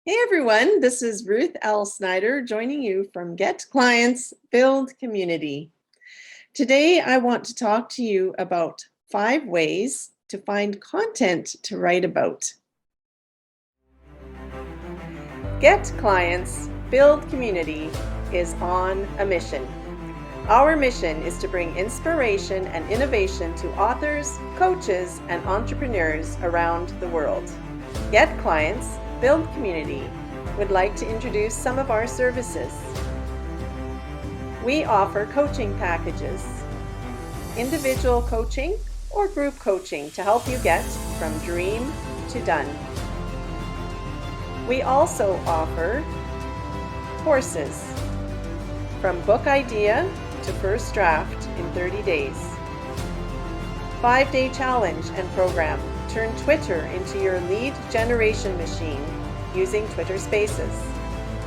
Hey everyone, this is Ruth L. Snyder joining you from Get Clients, Build Community. Today I want to talk to you about 5 ways to find content to write about. Get Clients, Build Community is on a mission. Our mission is to bring inspiration and innovation to authors, coaches, and entrepreneurs around the world. Get Clients, Build Community would like to introduce some of our services. We offer coaching packages, individual coaching or group coaching to help you get from dream to done. We also offer courses from book idea to first draft in 30 days. 5-day challenge and program. Turn Twitter into your lead generation machine using Twitter Spaces.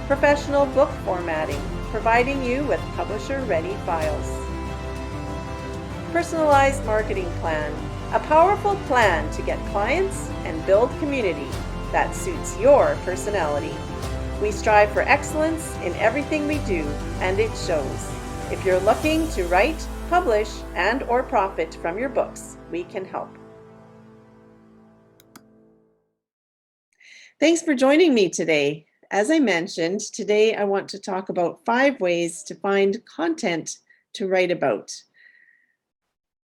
Professional book formatting, providing you with publisher-ready files. Personalized marketing plan, a powerful plan to get clients and build community that suits your personality. We strive for excellence in everything we do, and it shows. If you're looking to write, publish, and/or profit from your books, we can help. Thanks for joining me today. As I mentioned, today I want to talk about 5 ways to find content to write about.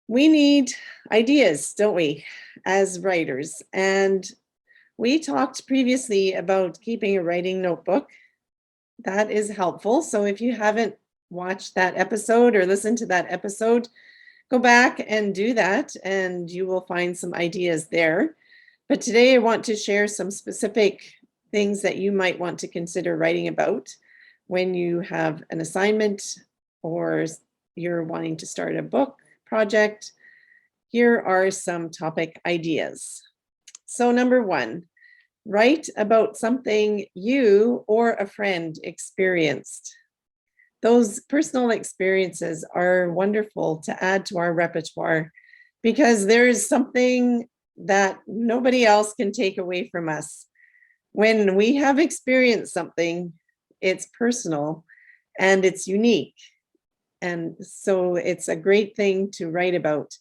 We need ideas, don't we, as writers? And we talked previously about keeping a writing notebook. That is helpful. So if you haven't watched that episode or listened to that episode, go back and do that, and you will find some ideas there. But today I want to share some specific things that you might want to consider writing about when you have an assignment or you're wanting to start a book project. Here are some topic ideas. So number 1, write about something you or a friend experienced. Those personal experiences are wonderful to add to our repertoire because there is something that nobody else can take away from us. When we have experienced something, it's personal and it's unique. And so it's a great thing to write about.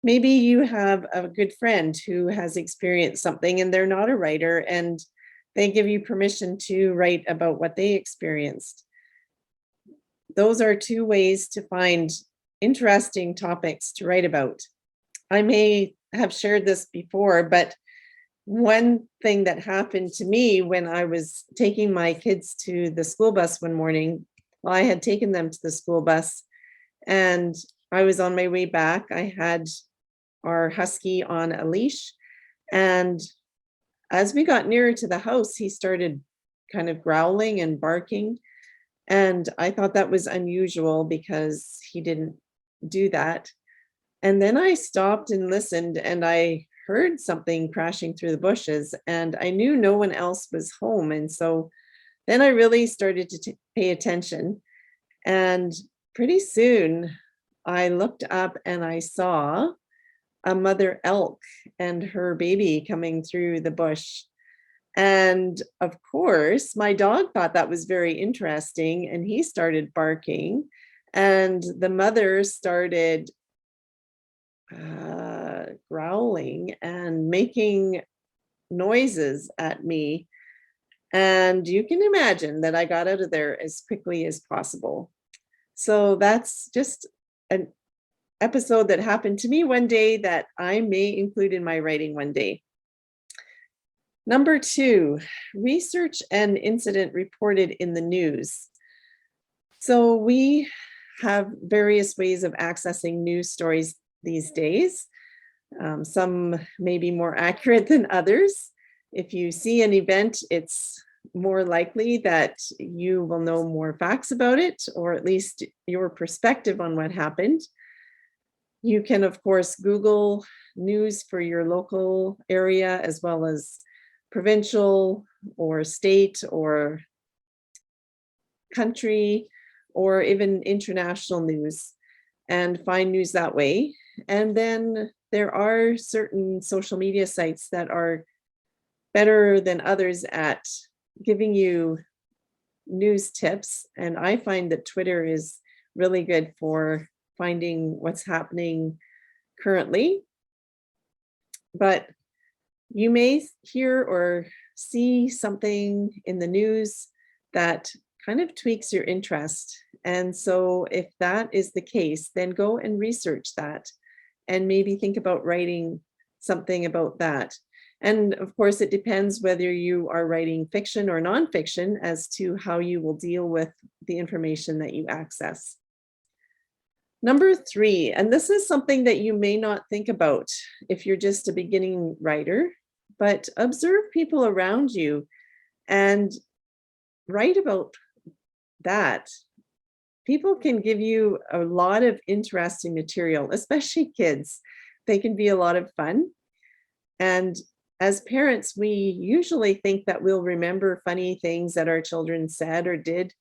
Maybe you have a good friend who has experienced something and they're not a writer and they give you permission to write about what they experienced. Those are 2 ways to find interesting topics to write about. I may have shared this before, but one thing that happened to me when I was taking my kids to the school bus one morning, well, I had taken them to the school bus and I was on my way back. I had our husky on a leash, and as we got nearer to the house, he started kind of growling and barking. And I thought that was unusual because he didn't do that. And then I stopped and listened, and I heard something crashing through the bushes, and I knew no one else was home. And so then I really started to pay attention. And pretty soon I looked up and I saw a mother elk and her baby coming through the bush. And of course, my dog thought that was very interesting, and he started barking, and the mother started growling and making noises at me. And you can imagine that I got out of there as quickly as possible. So that's just an episode that happened to me one day that I may include in my writing one day. Number 2, research an incident reported in the news. So we have various ways of accessing news stories these days. Some may be more accurate than others. If you see an event, it's more likely that you will know more facts about it, or at least your perspective on what happened. You can, of course, Google news for your local area as well as provincial or state or country or even international news, and find news that way. And then there are certain social media sites that are better than others at giving you news tips. And I find that Twitter is really good for finding what's happening currently. But you may hear or see something in the news that kind of tweaks your interest. And so, if that is the case, then go and research that and maybe think about writing something about that. And of course, it depends whether you are writing fiction or nonfiction as to how you will deal with the information that you access. Number 3, and this is something that you may not think about if you're just a beginning writer, but observe people around you and write about that. People can give you a lot of interesting material, especially kids. They can be a lot of fun. And as parents, we usually think that we'll remember funny things that our children said or did,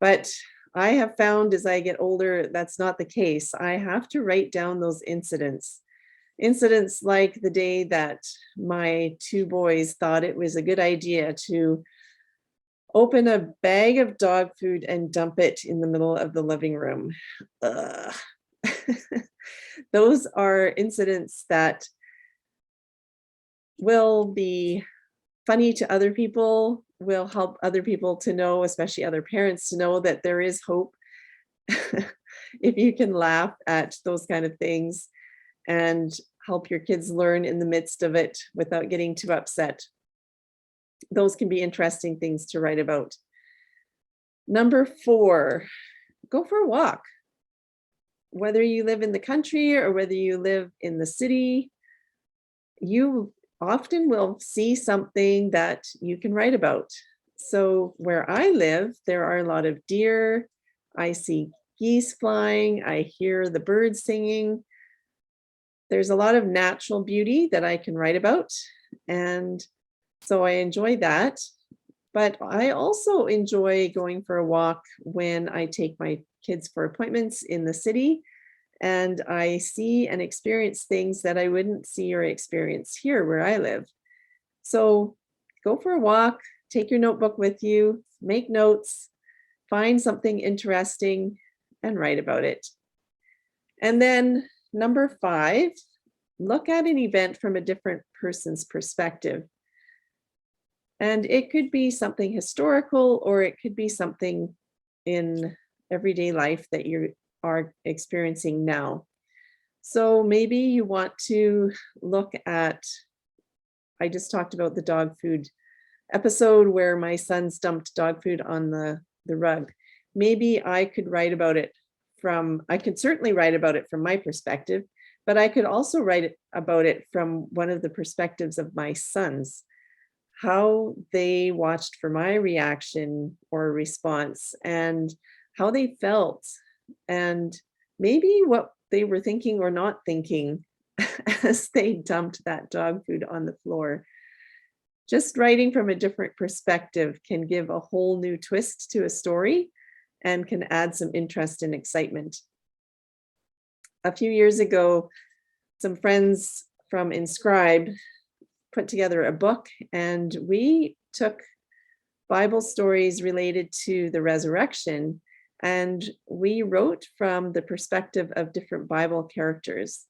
but I have found as I get older, that's not the case. I have to write down those incidents. Incidents like the day that my 2 boys thought it was a good idea to open a bag of dog food and dump it in the middle of the living room. Ugh. Those are incidents that will be funny to other people, will help other people to know, especially other parents, to know that there is hope. If you can laugh at those kind of things and help your kids learn in the midst of it without getting too upset, those can be interesting things to write about. Number 4, go for a walk. Whether you live in the country or whether you live in the city, you often will see something that you can write about. So where I live, there are a lot of deer. I see geese flying. I hear the birds singing. There's a lot of natural beauty that I can write about. And so I enjoy that. But I also enjoy going for a walk when I take my kids for appointments in the city and I see and experience things that I wouldn't see or experience here where I live. So go for a walk, take your notebook with you, make notes, find something interesting, and write about it. And then number 5, look at an event from a different person's perspective. And it could be something historical or it could be something in everyday life that you are experiencing now. So maybe you want to look at, I just talked about the dog food episode where my sons dumped dog food on the rug. Maybe I could write about it I could certainly write about it from my perspective, but I could also write about it from one of the perspectives of my sons, how they watched for my reaction or response and how they felt and maybe what they were thinking or not thinking as they dumped that dog food on the floor. Just writing from a different perspective can give a whole new twist to a story and can add some interest and excitement. A few years ago, some friends from Inscribe put together a book and we took Bible stories related to the resurrection and we wrote from the perspective of different Bible characters.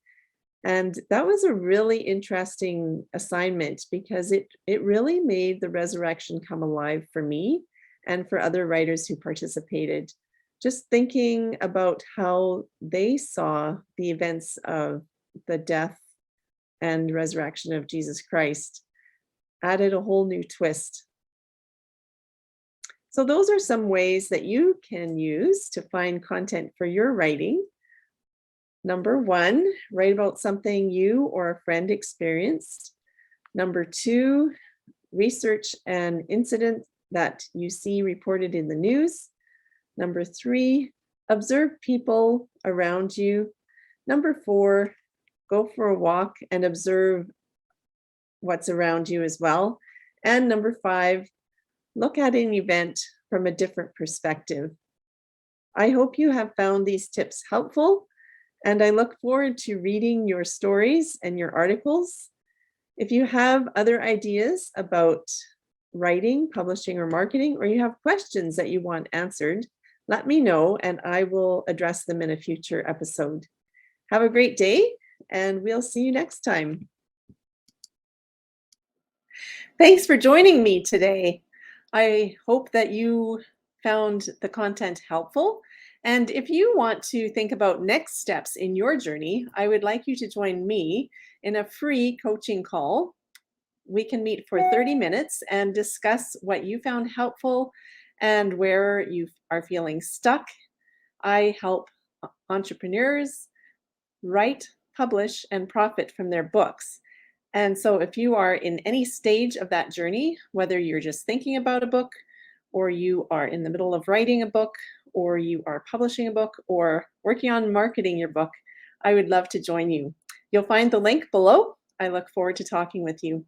And that was a really interesting assignment because it really made the resurrection come alive for me and for other writers who participated. Just thinking about how they saw the events of the death and resurrection of Jesus Christ added a whole new twist. So those are some ways that you can use to find content for your writing. Number 1, write about something you or a friend experienced. Number 2, research an incident that you see reported in the news. Number 3, observe people around you. Number 4, go for a walk and observe what's around you as well. And number 5, look at an event from a different perspective. I hope you have found these tips helpful, and I look forward to reading your stories and your articles. If you have other ideas about writing, publishing, or marketing, or you have questions that you want answered, let me know and I will address them in a future episode. Have a great day, and we'll see you next time. Thanks for joining me today. I hope that you found the content helpful. And if you want to think about next steps in your journey, I would like you to join me in a free coaching call. We can meet for 30 minutes and discuss what you found helpful and where you are feeling stuck. I help entrepreneurs write, publish, and profit from their books. And so, if you are in any stage of that journey, whether you're just thinking about a book, or you are in the middle of writing a book, or you are publishing a book, or working on marketing your book, I would love to join you. You'll find the link below. I look forward to talking with you.